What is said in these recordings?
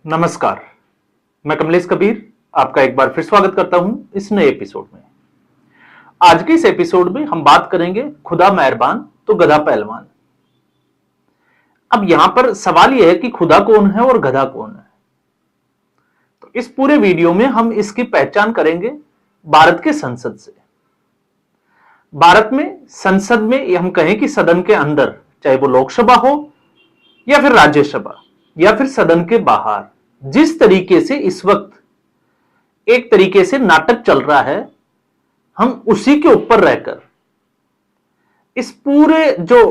नमस्कार, मैं कमलेश कबीर आपका एक बार फिर स्वागत करता हूं इस नए एपिसोड में। आज के इस एपिसोड में हम बात करेंगे खुदा मेहरबान तो गधा पहलवान। अब यहां पर सवाल यह है कि खुदा कौन है और गधा कौन है। तो इस पूरे वीडियो में हम इसकी पहचान करेंगे भारत के संसद से। भारत में संसद में हम कहें कि सदन के अंदर, चाहे वो लोकसभा हो या फिर राज्यसभा या फिर सदन के बाहर, जिस तरीके से इस वक्त एक तरीके से नाटक चल रहा है, हम उसी के ऊपर रहकर इस पूरे जो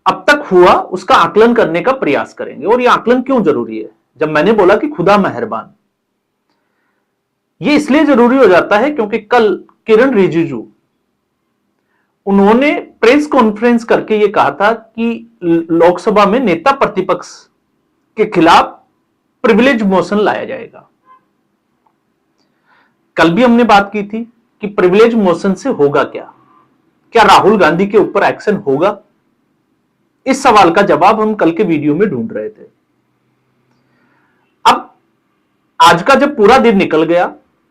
अब तक हुआ उसका आकलन करने का प्रयास करेंगे। और यह आकलन क्यों जरूरी है? जब मैंने बोला कि खुदा मेहरबान, यह इसलिए जरूरी हो जाता है क्योंकि कल किरण रिजिजू उन्होंने प्रेस कॉन्फ्रेंस करके यह कहा था कि लोकसभा में नेता प्रतिपक्ष के खिलाफ प्रिविलेज मोशन लाया जाएगा। कल भी हमने बात की थी कि प्रिविलेज मोशन से होगा क्या? क्या राहुल गांधी के ऊपर एक्शन होगा? इस सवाल का जवाब हम कल के वीडियो में ढूंढ रहे थे। अब आज का जब पूरा दिन निकल गया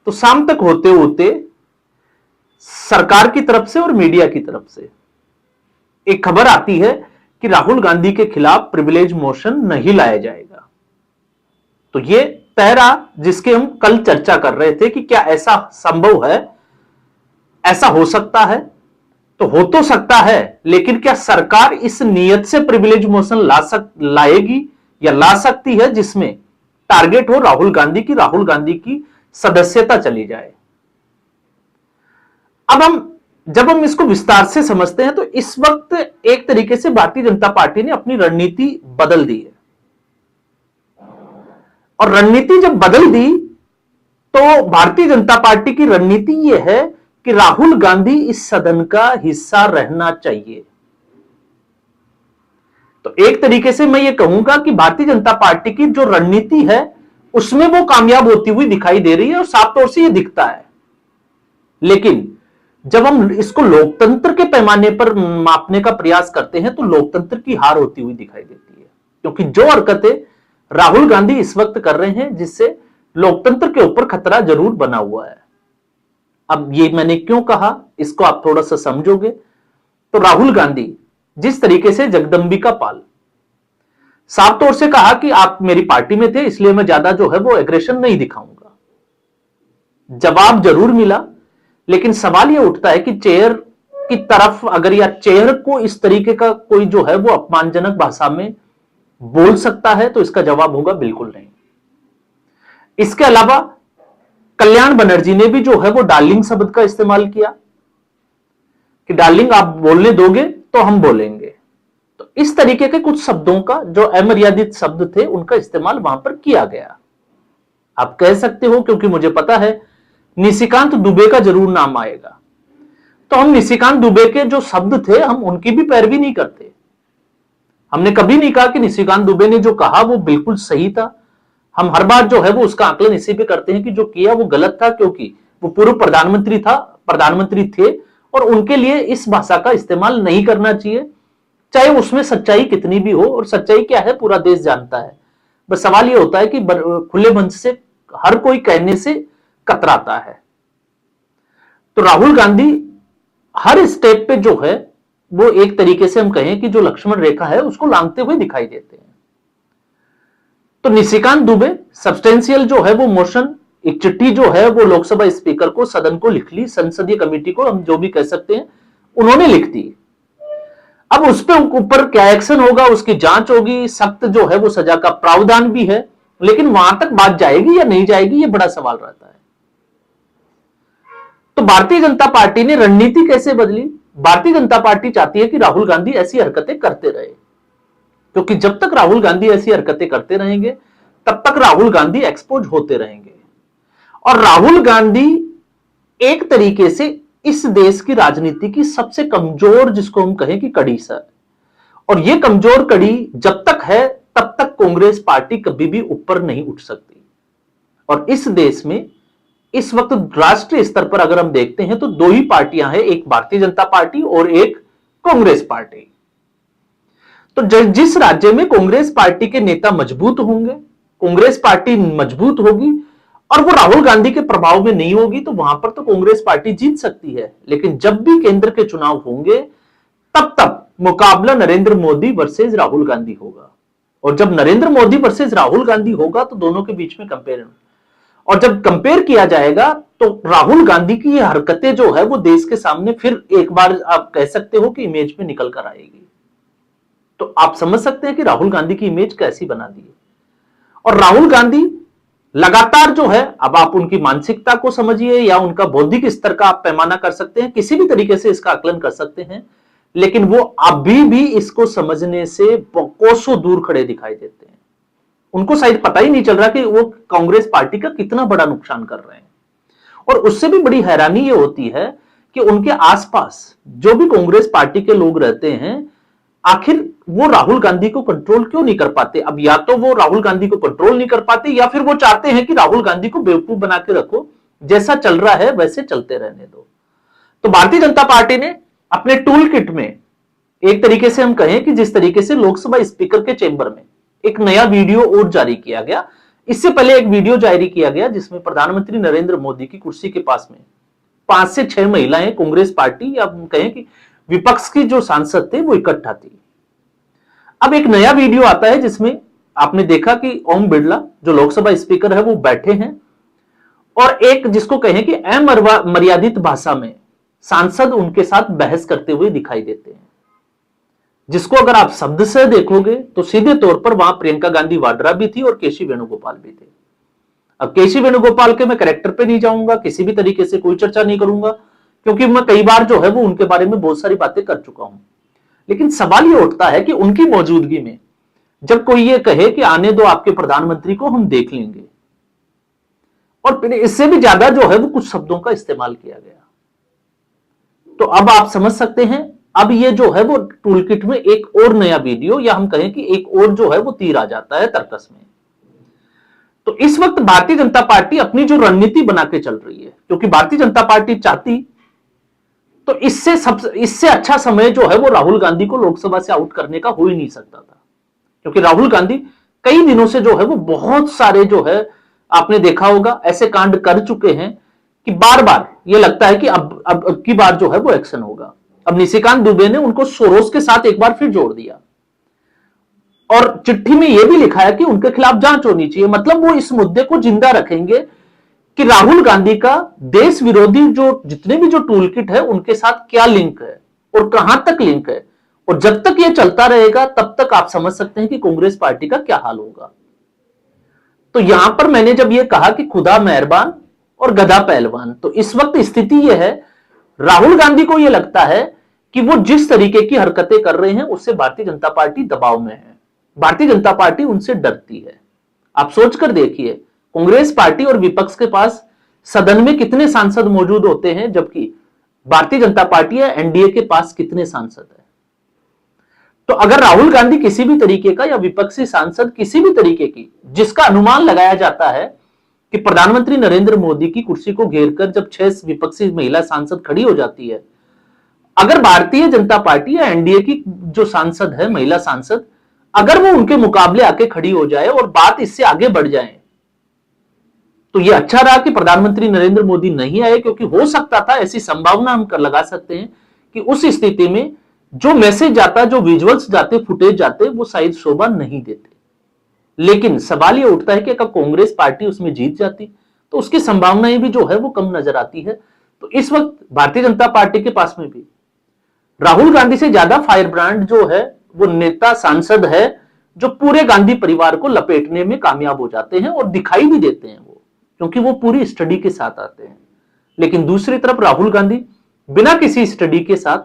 तो शाम तक होते होते सरकार की तरफ से और मीडिया की तरफ से एक खबर आती है कि राहुल गांधी के खिलाफ प्रिविलेज मोशन नहीं लाया जाएगा। तो यह तय रहा जिसके हम कल चर्चा कर रहे थे कि क्या ऐसा संभव है, ऐसा हो सकता है? तो हो तो सकता है, लेकिन क्या सरकार इस नियत से प्रिविलेज मोशन लाएगी या ला सकती है जिसमें टारगेट हो राहुल गांधी की सदस्यता चली जाए? अब जब हम इसको विस्तार से समझते हैं तो इस वक्त एक तरीके से भारतीय जनता पार्टी ने अपनी रणनीति बदल दी है। और रणनीति जब बदल दी तो भारतीय जनता पार्टी की रणनीति यह है कि राहुल गांधी इस सदन का हिस्सा रहना चाहिए। तो एक तरीके से मैं यह कहूंगा कि भारतीय जनता पार्टी की जो रणनीति है उसमें वो कामयाब होती हुई दिखाई दे रही है और साफ तौर से यह दिखता है। लेकिन जब हम इसको लोकतंत्र के पैमाने पर मापने का प्रयास करते हैं तो लोकतंत्र की हार होती हुई दिखाई देती है, क्योंकि जो हरकतें राहुल गांधी इस वक्त कर रहे हैं जिससे लोकतंत्र के ऊपर खतरा जरूर बना हुआ है। अब ये मैंने क्यों कहा, इसको आप थोड़ा सा समझोगे तो राहुल गांधी जिस तरीके से जगदंबिका पाल साफ तौर से कहा कि आप मेरी पार्टी में थे इसलिए मैं ज्यादा जो है वो एग्रेशन नहीं दिखाऊंगा, जवाब जरूर मिला। लेकिन सवाल यह उठता है कि चेयर की तरफ अगर या चेयर को इस तरीके का कोई जो है वो अपमानजनक भाषा में बोल सकता है तो इसका जवाब होगा बिल्कुल नहीं। इसके अलावा कल्याण बनर्जी ने भी जो है वो डार्लिंग शब्द का इस्तेमाल किया कि डार्लिंग आप बोलने दोगे तो हम बोलेंगे। तो इस तरीके के कुछ शब्दों का जो अमर्यादित शब्द थे उनका इस्तेमाल वहां पर किया गया। आप कह सकते हो क्योंकि मुझे पता है निशिकांत दुबे का जरूर नाम आएगा, तो हम निशिकांत दुबे के जो शब्द थे हम उनकी भी पैरवी नहीं करते। हमने कभी नहीं कहा कि निशिकांत दुबे ने जो कहा वो बिल्कुल सही था। हम हर बार जो है वो उसका आकलन इसी पे करते हैं कि जो किया वो गलत था, क्योंकि वो पूर्व प्रधानमंत्री थे और उनके लिए इस भाषा का इस्तेमाल नहीं करना चाहिए, चाहे उसमें सच्चाई कितनी भी हो। और सच्चाई क्या है पूरा देश जानता है। बस सवाल ये होता है कि खुले मंच से हर कोई कहने से कतराता है। तो राहुल गांधी हर स्टेप पे जो है वो एक तरीके से हम कहें कि जो लक्ष्मण रेखा है उसको लांघते हुए दिखाई देते हैं। तो निशिकांत दुबे सब्सटेंशियल जो है वो मोशन, एक चिट्ठी जो है वो लोकसभा स्पीकर को, सदन को लिख ली, संसदीय कमेटी को, हम जो भी कह सकते हैं, उन्होंने लिख दी। अब उस पे ऊपर क्या एक्शन होगा, उसकी जांच होगी, सख्त जो है वो सजा का प्रावधान भी है, लेकिन वहां तक बात जाएगी या नहीं जाएगी ये बड़ा सवाल रहता है। तो भारतीय जनता पार्टी ने रणनीति कैसे बदली? भारतीय जनता पार्टी चाहती है कि राहुल गांधी ऐसी हरकतें करते रहे, क्योंकि जब तक राहुल गांधी ऐसी हरकतें करते रहेंगे तब तक राहुल गांधी एक्सपोज होते रहेंगे। और राहुल गांधी एक तरीके से इस देश की राजनीति की सबसे कमजोर, जिसको हम कहें कि कड़ी सर, और यह कमजोर कड़ी जब तक है तब तक कांग्रेस पार्टी कभी भी ऊपर नहीं उठ सकती। और इस देश में इस वक्त राष्ट्रीय स्तर पर अगर हम देखते हैं तो दो ही पार्टियां हैं, एक भारतीय जनता पार्टी और एक कांग्रेस पार्टी। तो जिस राज्य में कांग्रेस पार्टी के नेता मजबूत होंगे कांग्रेस पार्टी मजबूत होगी और वो राहुल गांधी के प्रभाव में नहीं होगी, तो वहां पर तो कांग्रेस पार्टी जीत सकती है। लेकिन जब भी केंद्र के चुनाव होंगे तब तक मुकाबला नरेंद्र मोदी वर्सेस राहुल गांधी होगा। और जब नरेंद्र मोदी वर्सेस राहुल गांधी होगा तो दोनों के बीच में कंपेयर, और जब कंपेयर किया जाएगा तो राहुल गांधी की ये हरकतें जो है वो देश के सामने फिर एक बार आप कह सकते हो कि इमेज में निकल कर आएगी। तो आप समझ सकते हैं कि राहुल गांधी की इमेज कैसी बना दी है। और राहुल गांधी लगातार जो है, अब आप उनकी मानसिकता को समझिए या उनका बौद्धिक स्तर का आप पैमाना कर सकते हैं, किसी भी तरीके से इसका आकलन कर सकते हैं, लेकिन वो अभी भी इसको समझने से कोसों दूर खड़े दिखाई देते हैं। उनको शायद पता ही नहीं चल रहा कि वो कांग्रेस पार्टी का कितना बड़ा नुकसान कर रहे हैं। और उससे भी बड़ी हैरानी ये होती है कि उनके आसपास जो भी कांग्रेस पार्टी के लोग रहते हैं, आखिर वो राहुल गांधी को कंट्रोल क्यों नहीं कर पाते। अब या तो वो राहुल गांधी को कंट्रोल नहीं कर पाते या फिर वो चाहते हैं कि राहुल गांधी को बेवकूफ बना के रखो, जैसा चल रहा है वैसे चलते रहने दो। तो भारतीय जनता पार्टी ने अपने टूल किट में एक तरीके से हम कहें कि जिस तरीके से लोकसभा स्पीकर के चेंबर में एक नया वीडियो और जारी किया गया, इससे पहले एक वीडियो जारी किया गया जिसमें प्रधानमंत्री नरेंद्र मोदी की कुर्सी के पास में 5 से 6 महिलाएं कांग्रेस पार्टी या हम कहें कि विपक्ष की जो सांसद थे वो इकट्ठा थी। अब एक नया वीडियो आता है जिसमें आपने देखा कि ओम बिरला जो लोकसभा स्पीकर है वो बैठे हैं और एक जिसको कहें कि अमर्यादित भाषा में सांसद उनके साथ बहस करते हुए दिखाई देते हैं, जिसको अगर आप शब्द से देखोगे तो सीधे तौर पर वहां प्रियंका गांधी वाड्रा भी थी और केसी वेणुगोपाल भी थे। अब केसी वेणुगोपाल के मैं कैरेक्टर पे नहीं जाऊंगा, किसी भी तरीके से कोई चर्चा नहीं करूंगा, क्योंकि मैं कई बार जो है वो उनके बारे में बहुत सारी बातें कर चुका हूं। लेकिन सवाल ये उठता है कि उनकी मौजूदगी में जब कोई ये कहे कि आने दो आपके प्रधानमंत्री को, हम देख लेंगे, और फिर इससे भी ज्यादा जो है वो कुछ शब्दों का इस्तेमाल किया गया, तो अब आप समझ सकते हैं अब ये जो है वो टूल किट में एक और नया वीडियो या हम कहें कि एक और जो है वो तीर आ जाता है तर्कस में। तो इस वक्त भारतीय जनता पार्टी अपनी जो रणनीति बना के चल रही है, क्योंकि भारतीय जनता पार्टी चाहती तो इससे अच्छा समय जो है वो राहुल गांधी को लोकसभा से आउट करने का हो ही नहीं सकता था, क्योंकि राहुल गांधी कई दिनों से जो है वो बहुत सारे जो है आपने देखा होगा ऐसे कांड कर चुके हैं कि बार बार ये लगता है कि अब की बार जो है वो एक्शन होगा। अब निशिकांत दुबे ने उनको सोरोस के साथ एक बार फिर जोड़ दिया और चिट्ठी में यह भी लिखा है कि उनके खिलाफ जांच होनी चाहिए। मतलब वो इस मुद्दे को जिंदा रखेंगे कि राहुल गांधी का देश विरोधी जो जितने भी जो टूल किट है उनके साथ क्या लिंक है और कहां तक लिंक है, और जब तक ये चलता रहेगा तब तक आप समझ सकते हैं कि कांग्रेस पार्टी का क्या हाल होगा। तो यहां पर मैंने जब ये कहा कि खुदा मेहरबान और गधा पहलवान, तो इस वक्त स्थिति यह है राहुल गांधी को यह लगता है कि वो जिस तरीके की हरकतें कर रहे हैं उससे भारतीय जनता पार्टी दबाव में है, भारतीय जनता पार्टी उनसे डरती है। आप सोचकर देखिए कांग्रेस पार्टी और विपक्ष के पास सदन में कितने सांसद मौजूद होते हैं, जबकि भारतीय जनता पार्टी या एनडीए के पास कितने सांसद हैं। तो अगर राहुल गांधी किसी भी तरीके का या विपक्षी सांसद किसी भी तरीके की, जिसका अनुमान लगाया जाता है कि प्रधानमंत्री नरेंद्र मोदी की कुर्सी को घेरकर जब 6 विपक्षी महिला सांसद खड़ी हो जाती है, अगर भारतीय जनता पार्टी या एनडीए की जो सांसद है महिला सांसद, अगर वो उनके मुकाबले आके खड़ी हो जाए और बात इससे आगे बढ़ जाए, तो ये अच्छा रहा कि प्रधानमंत्री नरेंद्र मोदी नहीं आए, क्योंकि हो सकता था, ऐसी संभावना हम कर लगा सकते हैं कि उस स्थिति में जो मैसेज जाता, जो विजुअल्स जाते, फुटेज जाते, वो शायद शोभा नहीं देते। लेकिन सवाल ये उठता है कि अगर कांग्रेस पार्टी उसमें जीत जाती तो उसकी संभावनाएं भी जो है वो कम नजर आती है। तो इस वक्त भारतीय जनता पार्टी के पास में भी राहुल गांधी से ज्यादा फायर ब्रांड जो है वो नेता सांसद है, जो पूरे गांधी परिवार को लपेटने में कामयाब हो जाते हैं और दिखाई भी देते हैं वो, क्योंकि वो पूरी स्टडी के साथ आते हैं। लेकिन दूसरी तरफ राहुल गांधी बिना किसी स्टडी के साथ,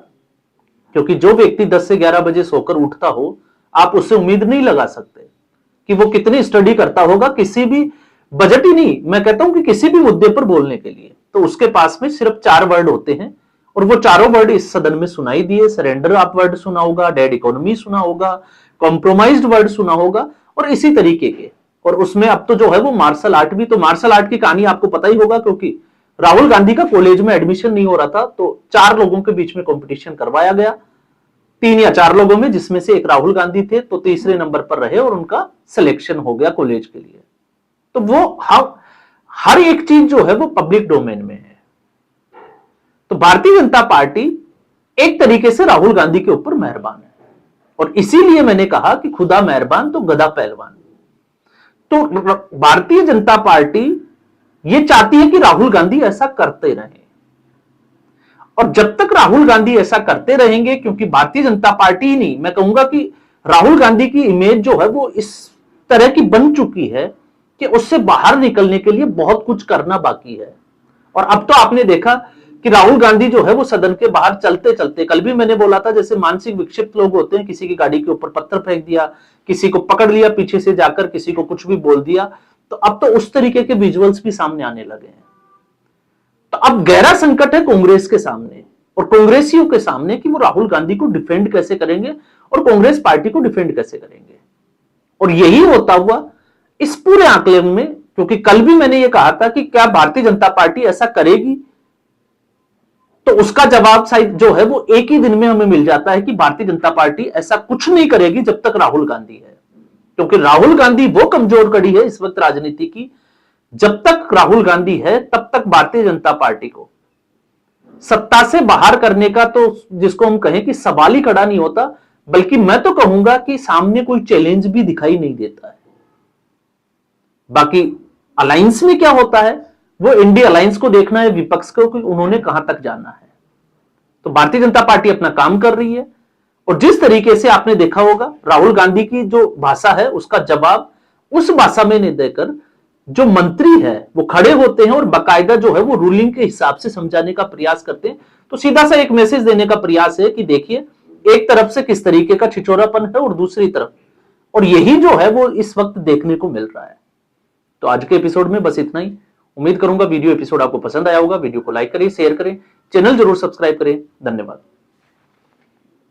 क्योंकि जो व्यक्ति 10 से 11 बजे सोकर उठता हो, आप उससे उम्मीद नहीं लगा सकते कि वो कितनी स्टडी करता होगा किसी भी बजट ही नहीं, मैं कहता हूं कि किसी भी मुद्दे पर बोलने के लिए। तो उसके पास में सिर्फ 4 वर्ड होते हैं और वो चारों वर्ड इस सदन में सुनाई दिए। सरेंडर आप वर्ड सुना होगा, डेड इकोनॉमी सुना होगा, कॉम्प्रोमाइज्ड वर्ड सुना होगा और इसी तरीके के। और उसमें अब तो जो है वो मार्शल आर्ट भी, तो मार्शल आर्ट की कहानी आपको पता ही होगा, क्योंकि राहुल गांधी का कॉलेज में एडमिशन नहीं हो रहा था तो 4 लोगों के बीच में कंपटीशन करवाया गया 3 या 4 लोगों में, जिसमें से एक राहुल गांधी थे, तो तीसरे नंबर पर रहे और उनका सिलेक्शन हो गया कॉलेज के लिए। तो वो हर एक चीज जो है वो पब्लिक डोमेन में है। तो भारतीय जनता पार्टी एक तरीके से राहुल गांधी के ऊपर मेहरबान है, और इसीलिए मैंने कहा कि खुदा मेहरबान तो गधा पहलवान। तो भारतीय जनता पार्टी ये चाहती है कि राहुल गांधी ऐसा करते रहें, और जब तक राहुल गांधी ऐसा करते रहेंगे, क्योंकि भारतीय जनता पार्टी ही नहीं, मैं कहूंगा कि राहुल गांधी की इमेज जो है वो इस तरह की बन चुकी है कि उससे बाहर निकलने के लिए बहुत कुछ करना बाकी है। और अब तो आपने देखा कि राहुल गांधी जो है वो सदन के बाहर चलते चलते, कल भी मैंने बोला था, जैसे मानसिक विक्षिप्त लोग होते हैं, किसी की गाड़ी के ऊपर पत्थर फेंक दिया, किसी को पकड़ लिया पीछे से जाकर, किसी को कुछ भी बोल दिया, तो अब तो उस तरीके के विजुअल्स भी सामने आने लगे हैं। तो अब गहरा संकट है कांग्रेस के सामने और कांग्रेसियों के सामने कि वो राहुल गांधी को डिफेंड कैसे करेंगे और कांग्रेस पार्टी को डिफेंड कैसे करेंगे। और यही होता हुआ इस पूरे आंकलन में, क्योंकि कल भी मैंने ये कहा था कि क्या भारतीय जनता पार्टी ऐसा करेगी, तो उसका जवाब शायद जो है वो एक ही दिन में हमें मिल जाता है कि भारतीय जनता पार्टी ऐसा कुछ नहीं करेगी जब तक राहुल गांधी है। क्योंकि राहुल गांधी वो कमजोर कड़ी है इस वक्त राजनीति की, जब तक राहुल गांधी है तब तक भारतीय जनता पार्टी को सत्ता से बाहर करने का, तो जिसको हम कहें कि सवाल ही खड़ा नहीं होता, बल्कि मैं तो कहूंगा कि सामने कोई चैलेंज भी दिखाई नहीं देता है। बाकी अलायंस में क्या होता है वो इंडिया अलायंस को देखना है, विपक्ष को कि उन्होंने कहां तक जाना है। तो भारतीय जनता पार्टी अपना काम कर रही है, और जिस तरीके से आपने देखा होगा राहुल गांधी की जो भाषा है उसका जवाब उस भाषा में नहीं देकर जो मंत्री है वो खड़े होते हैं और बाकायदा जो है वो रूलिंग के हिसाब से समझाने का प्रयास करते हैं। तो सीधा सा एक मैसेज देने का प्रयास है कि देखिए एक तरफ से किस तरीके का छिछोरापन है और दूसरी तरफ, और यही जो है वो इस वक्त देखने को मिल रहा है। तो आज के एपिसोड में बस इतना ही। उम्मीद करूंगा वीडियो एपिसोड आपको पसंद आया होगा। वीडियो को लाइक करें, शेयर करें, चैनल जरूर सब्सक्राइब करें। धन्यवाद।